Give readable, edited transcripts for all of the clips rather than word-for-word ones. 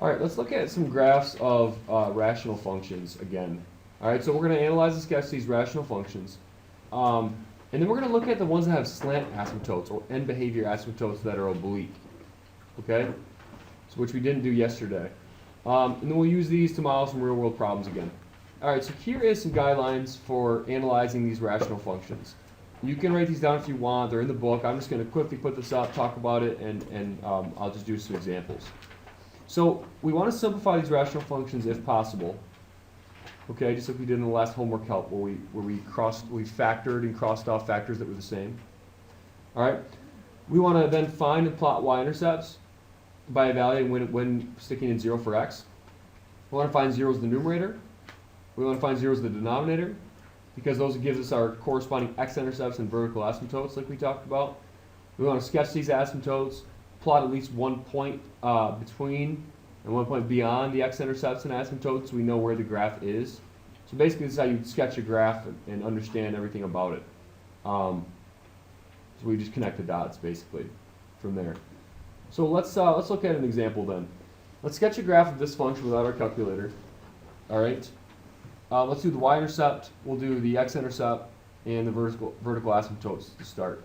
All right, let's look at some graphs of rational functions again. All right, so we're going to analyze and sketch these rational functions. And then we're going to look at the ones that have slant asymptotes or end behavior asymptotes that are oblique. Okay? So which we didn't do yesterday. And then we'll use these to model some real world problems again. All right, so here is some guidelines for analyzing these rational functions. You can write these down if you want. They're in the book. I'm just going to quickly put this up, talk about it, and I'll just do some examples. So we want to simplify these rational functions if possible. Okay, just like we did in the last homework help where we factored and crossed off factors that were the same. All right, we want to then find and plot y-intercepts by evaluating when sticking in 0 for x. We want to find zeros in the numerator. We want to find zeros in the denominator because those gives us our corresponding x-intercepts and vertical asymptotes like we talked about. We want to sketch these asymptotes, plot at least one point between and one point beyond the x-intercepts and asymptotes so we know where the graph is. So basically this is how you sketch a graph and understand everything about it. So we just connect the dots basically from there. So let's look at an example then. Let's sketch a graph of this function without our calculator. All right. Let's do the y-intercept, we'll do the x-intercept, and the vertical asymptotes to start.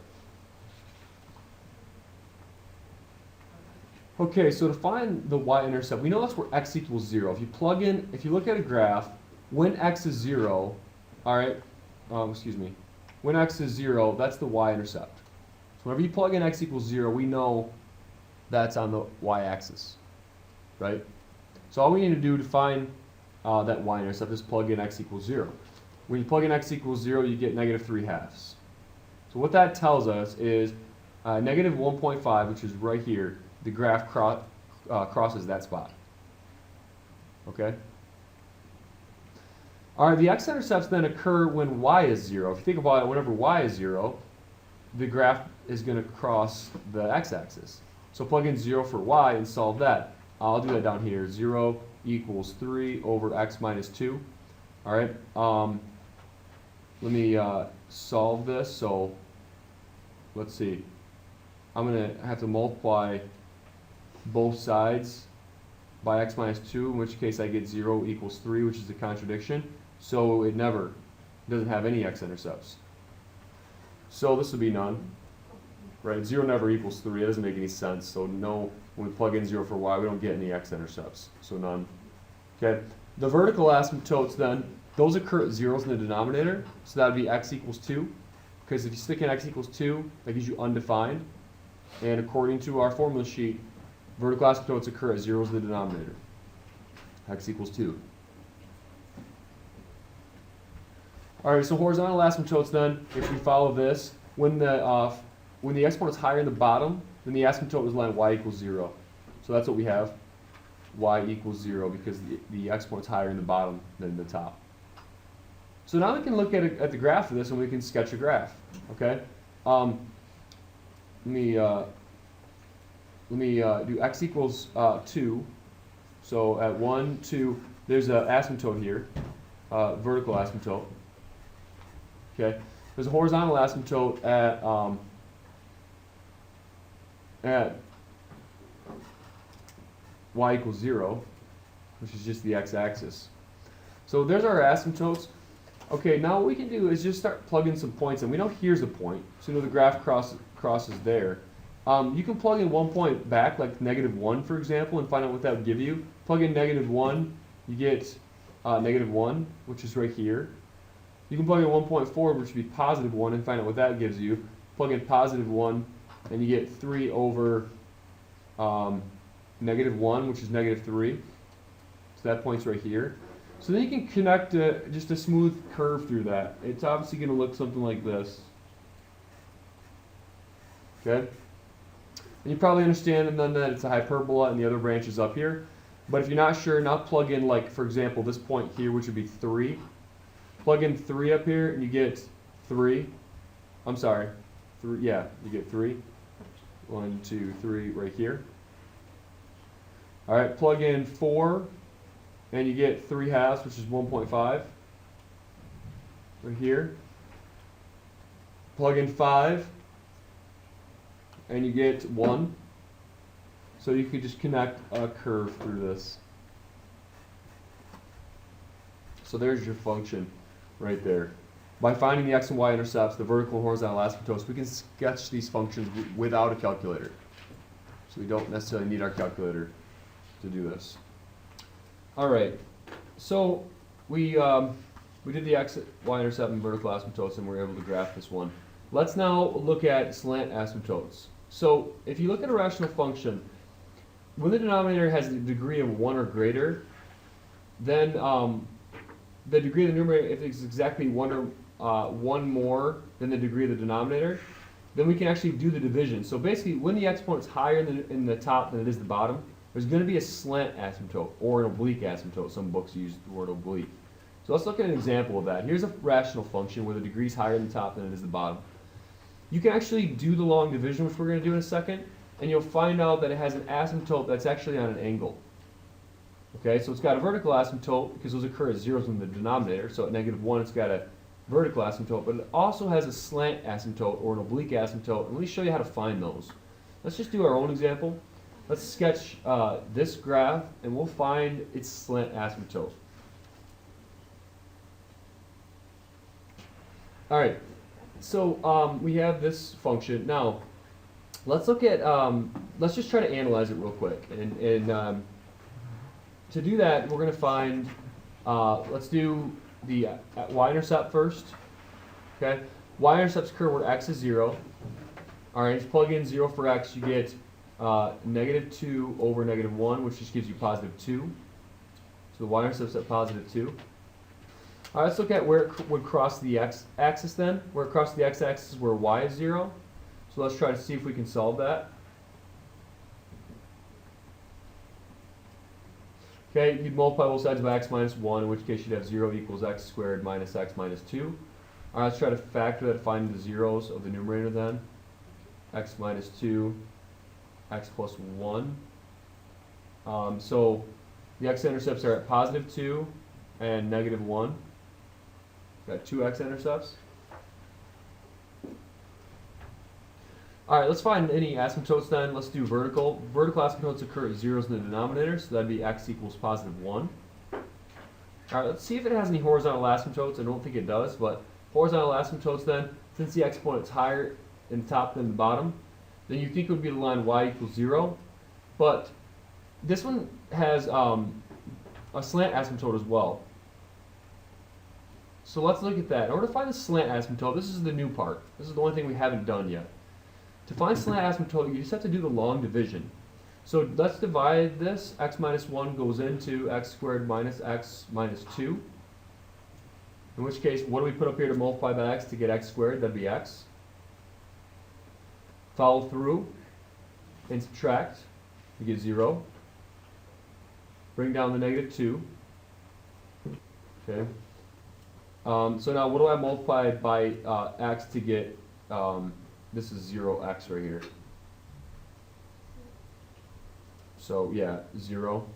Okay, so to find the y-intercept, we know that's where x equals 0. If you look at a graph, when x is 0, all right, when x is 0, that's the y-intercept. So whenever you plug in x equals 0, we know that's on the y-axis, right? So all we need to do to find that y-intercept is plug in x equals 0. When you plug in x equals 0, you get -3/2. So what that tells us is -1.5, which is right here, the graph crosses that spot. Okay? All right, the x-intercepts then occur when y is 0. If you think about it, whenever y is 0, the graph is going to cross the x-axis. So plug in 0 for y and solve that. I'll do that down here. 0 equals 3 over x minus 2. All right. Let me solve this. So let's see. I'm going to have to multiply both sides by x minus 2, in which case I get 0 equals 3, which is a contradiction. So it doesn't have any x-intercepts. So this would be none. Right? 0 never equals 3. It doesn't make any sense. So no, when we plug in 0 for y, we don't get any x-intercepts. So none. Okay. The vertical asymptotes then, those occur at zeros in the denominator. So that would be x equals 2. Because if you stick in x equals 2, that gives you undefined. And according to our formula sheet, vertical asymptotes occur at zeros in the denominator. X equals 2. All right, so horizontal asymptotes then, if we follow this, when the exponent is higher in the bottom, then the asymptote is line y equals 0. So that's what we have, y equals 0, because the exponent is higher in the bottom than the top. So now we can look at the graph of this and we can sketch a graph. Okay. Let me do x equals 2. So at 1, 2, there's an asymptote here, vertical asymptote. Okay. There's a horizontal asymptote at y equals 0, which is just the x-axis. So there's our asymptotes. Okay, now what we can do is just start plugging some points in. We know here's a point, so you know the graph crosses there. You can plug in one point back, like -1, for example, and find out what that would give you. Plug in -1, you get -1, which is right here. You can plug in 1.4, which would be +1, and find out what that gives you. Plug in +1, and you get 3 over -1, which is -3. So that point's right here. So then you can connect just a smooth curve through that. It's obviously going to look something like this. Okay? And you probably understand then that it's a hyperbola and the other branch is up here. But if you're not sure, now plug in, like, for example, this point here, which would be 3. Plug in 3 up here, and you get 3. I'm sorry. 3, yeah, you get 3. 1, 2, 3 right here. All right, plug in 4, and you get 3/2, which is 1.5. Right here. Plug in 5, and you get 1. So you could just connect a curve through this. So there's your function right there. By finding the x and y intercepts, the vertical and horizontal asymptotes, we can sketch these functions without a calculator. So we don't necessarily need our calculator to do this. All right, so we did the x, y intercept and vertical asymptotes, and we were able to graph this one. Let's now look at slant asymptotes. So if you look at a rational function, when the denominator has a degree of 1 or greater, then the degree of the numerator, if it's exactly 1 more than the degree of the denominator, then we can actually do the division. So basically, when the exponent is higher in the top than it is the bottom, there's going to be a slant asymptote or an oblique asymptote. Some books use the word oblique. So let's look at an example of that. Here's a rational function where the degree is higher in the top than it is the bottom. You can actually do the long division, which we're going to do in a second, and you'll find out that it has an asymptote that's actually on an angle. Okay, so it's got a vertical asymptote because those occur as zeros in the denominator. So at -1, it's got a vertical asymptote, but it also has a slant asymptote or an oblique asymptote. And let me show you how to find those. Let's just do our own example. Let's sketch this graph, and we'll find its slant asymptote. All right, so we have this function. Now, let's look at, let's just try to analyze it real quick. And to do that, we're going to find, let's do the y-intercept first. Okay, y-intercept's occur where x is 0. All right, just plug in 0 for x, you get -2 over -1, which just gives you +2. So the y-intercept's at +2. All right, let's look at where it would cross the x-axis then. Where it crosses the x-axis is where y is 0. So let's try to see if we can solve that. Okay, you'd multiply both sides by x minus 1, in which case you'd have 0 equals x squared minus x minus 2. All right, let's try to factor that, find the zeros of the numerator then. X minus 2, x plus 1. So the x-intercepts are at +2 and -1. Got 2 x-intercepts. All right, let's find any asymptotes then. Let's do vertical. Vertical asymptotes occur at zeros in the denominator, so that'd be x equals +1. All right, let's see if it has any horizontal asymptotes. I don't think it does, but horizontal asymptotes then, since the exponent's higher in the top than the bottom, then you think it would be the line y equals 0. But this one has a slant asymptote as well. So let's look at that. In order to find the slant asymptote, this is the new part. This is the only thing we haven't done yet. To find slant asymptote, you just have to do the long division. So let's divide this. X minus 1 goes into x squared minus x minus 2. In which case, what do we put up here to multiply by x to get x squared? That'd be x. Follow through and subtract. You get 0. Bring down the -2. Okay. So now what do I multiply by x to get, this is 0x right here. So yeah, 0.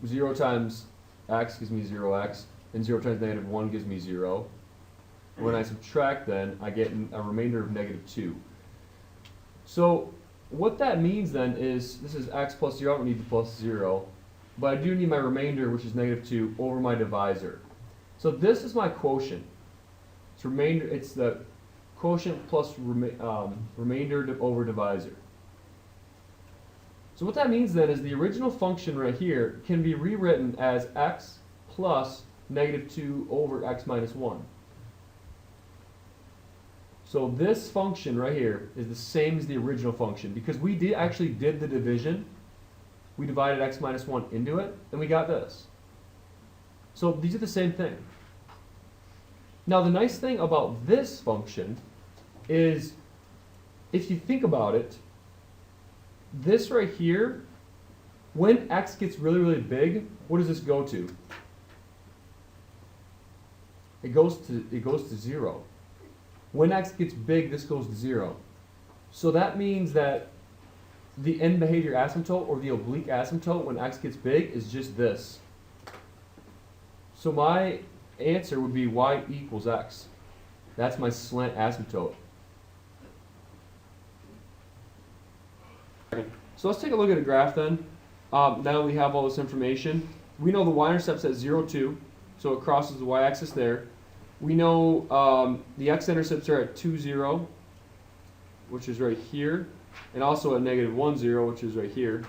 0 times x gives me 0x, and 0 times -1 gives me 0. When I subtract then, I get a remainder of -2. So what that means then is, this is x plus 0, I don't need the plus 0, but I do need my remainder, which is -2, over my divisor. So this is my quotient. It's remainder. It's the quotient plus remainder over divisor. So what that means then is the original function right here can be rewritten as x plus -2 over x minus 1. So this function right here is the same as the original function because we actually did the division. We divided x minus 1 into it, and we got this. So these are the same thing. Now the nice thing about this function is, if you think about it, this right here, when x gets really, really big, what does this go to? It goes to 0. When x gets big, this goes to 0. So that means that the end behavior asymptote, or the oblique asymptote, when x gets big, is just this. So my answer would be y equals x. That's my slant asymptote. So let's take a look at a graph then. Now we have all this information. We know the y-intercept's at 0, 2, so it crosses the y-axis there. We know the x-intercepts are at 2, 0, which is right here, and also at negative 1, 0, which is right here.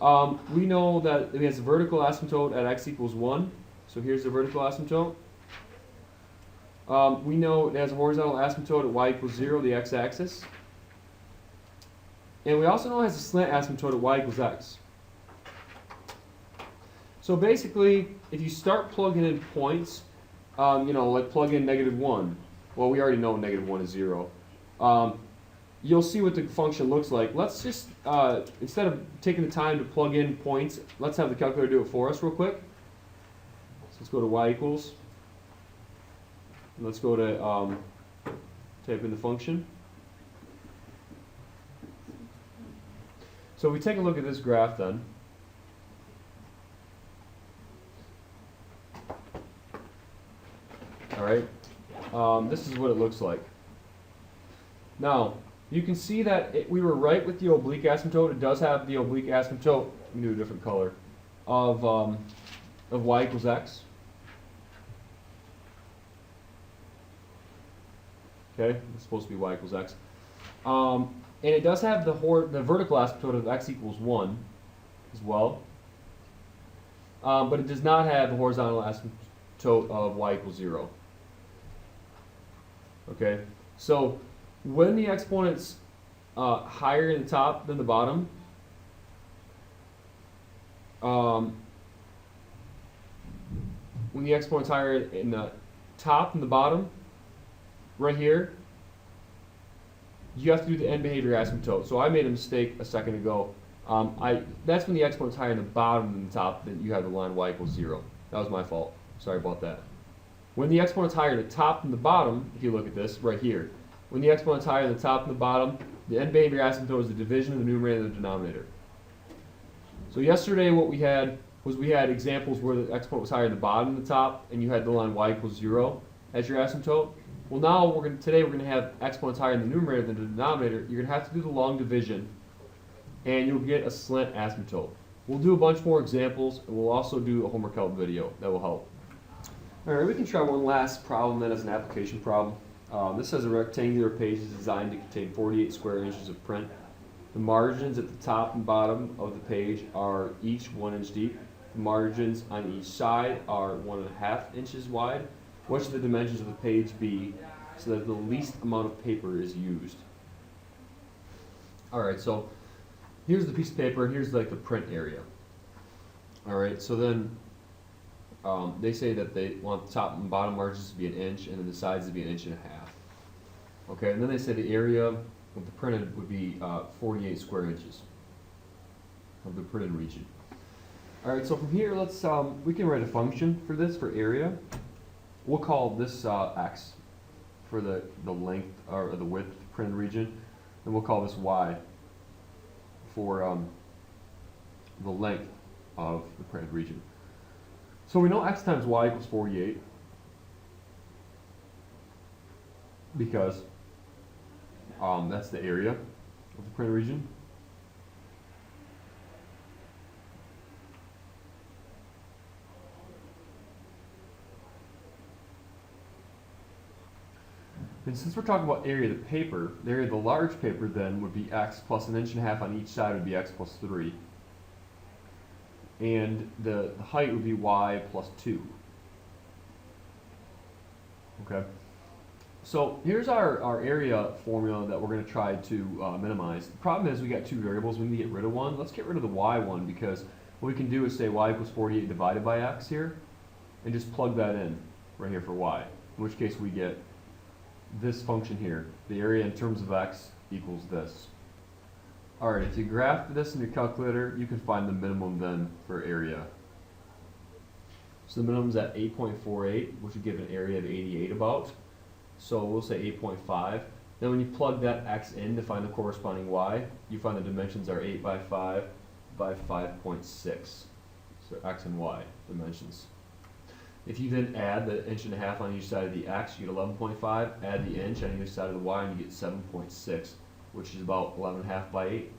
We know that it has a vertical asymptote at x equals 1, so here's the vertical asymptote. We know it has a horizontal asymptote at y equals 0, the x-axis. And we also know it has a slant asymptote at y equals x. So basically, if you start plugging in points, like plug in negative 1. Well, we already know negative 1 is 0. You'll see what the function looks like. Let's just, instead of taking the time to plug in points, let's have the calculator do it for us real quick. So let's go to y equals. And let's go to type in the function. So we take a look at this graph then. All right, this is what it looks like. Now, you can see that we were right with the oblique asymptote. It does have the oblique asymptote, we can do a different color, of y equals x. Okay, it's supposed to be y equals x. And it does have the vertical asymptote of x equals 1 as well. But it does not have the horizontal asymptote of y equals 0. Okay, so when the exponent's higher in the top than the bottom, when the exponent's higher in the top and the bottom, right here, you have to do the end behavior asymptote. So I made a mistake a second ago. That's when the exponent's higher in the bottom than the top, then you have the line y equals 0. That was my fault. Sorry about that. When the exponent's higher in the top than the bottom, if you look at this right here, when the exponent's higher in the top and the bottom, the end behavior asymptote is the division of the numerator and the denominator. So yesterday what we had was examples where the exponent was higher in the bottom and the top, and you had the line y equals 0 as your asymptote. Well, now today we're going to have exponents higher in the numerator than the denominator. You're going to have to do the long division, and you'll get a slant asymptote. We'll do a bunch more examples, and we'll also do a homework help video that will help. All right, we can try one last problem then as an application problem. This has a rectangular page designed to contain 48 square inches of print. The margins at the top and bottom of the page are each 1 inch deep. The margins on each side are 1.5 inches wide. What should the dimensions of the page be so that the least amount of paper is used? All right, so here's the piece of paper, and here's like the print area. All right, so then they say that they want the top and bottom margins to be 1 inch, and then the sides to be 1.5 inches. Okay, and then they say the area of the printed would be 48 square inches of the printed region. All right, so from here, let's we can write a function for this for area. We'll call this x for the length or the width of the printed region, and we'll call this y for the length of the printed region. So we know x times y equals 48 because that's the area of the printed region. And since we're talking about area of the paper, the area of the large paper then would be x plus 1.5 inches on each side would be x plus 3. And the height would be y plus 2. Okay. So here's our area formula that we're going to try to minimize. The problem is we got two variables. We need to get rid of one. Let's get rid of the y one because what we can do is say y equals 48 divided by x here and just plug that in right here for y. In which case we get this function here. The area in terms of x equals this. Alright, if you graph this in your calculator, you can find the minimum then for area. So the minimum is at 8.48, which would give an area of 88 about. So we'll say 8.5. Then when you plug that x in to find the corresponding y, you find the dimensions are 8 by 5 by 5.6. So x and y dimensions. If you then add the 1.5 inches on each side of the x, you get 11.5. Add the inch on each side of the y, and you get 7.6, which is about 11.5 by 8.